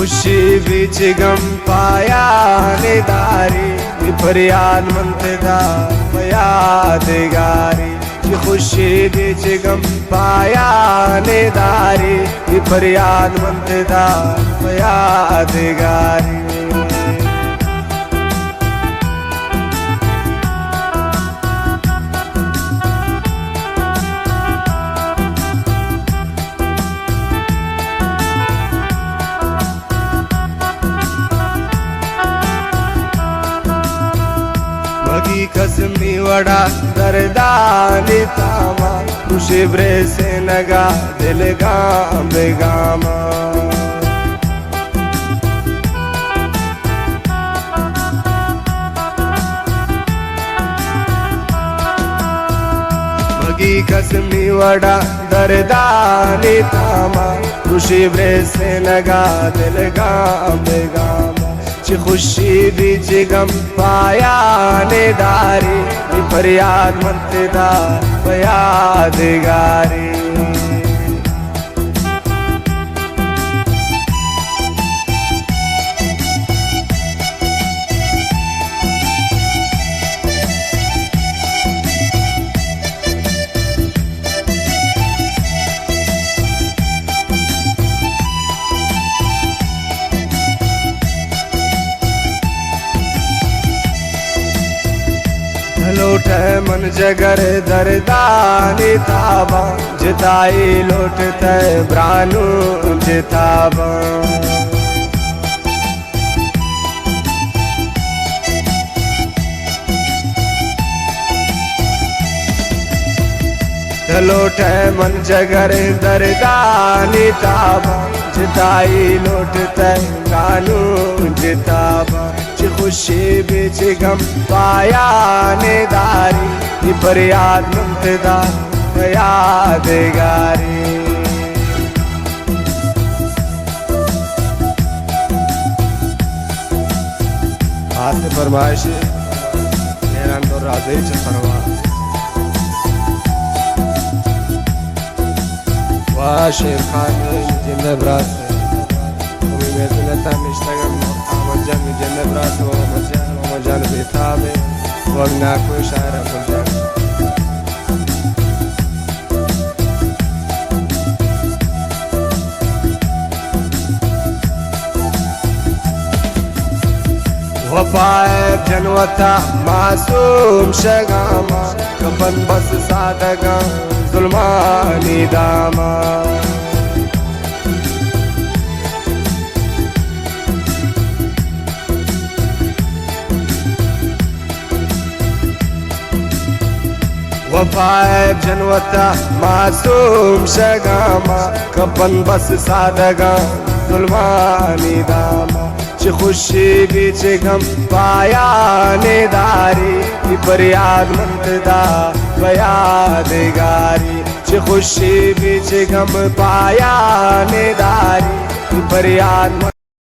खुशी बिच गम पाया ने दारी फरियाद मंतदा यादगारी खुशी बिच गम पाया ने दारी फरियाद मंतदा यादगारी मगी कसमी वड़ा दरदानी तामा खुशी ब्रे से नगा दिल गाम बेगामा मगी कसमी वड़ा दरदानी तामा खुशी ब्रे से नगा दिल गाम बेगामा खुशी बिच गम पाया ने दारी फरियाद मंतदा यादगारी लोट मन जगर दरदानी ताबा जिताई लोट तय ब्रानू जिताबा लोट मन जगर दरदानी ताबा जिताई लोट तय ब्रानू जिताबा खुशी बिच गम पाया ने दारी फरियाद मंतदा यादगारी हाथ फरमाइश हैरान तो राधे चरवा वाह शेर खान जिंदा ब्रास उम्मीद है मिश्तगम मजान जन्नत रात मजान बेताबे वगना कोई शायर मजान वफाए जनवता मासूम शगामा कफन बस सादगा जुल्मानी दामा वफाए जनवता मासूम शगामा कफन बस सादगा जुल्मानी दामा खुशी बिच गम पाया ने दारी फरियाद मंतदा यादगारी खुशी बिच गम पाया ने दारी फरियाद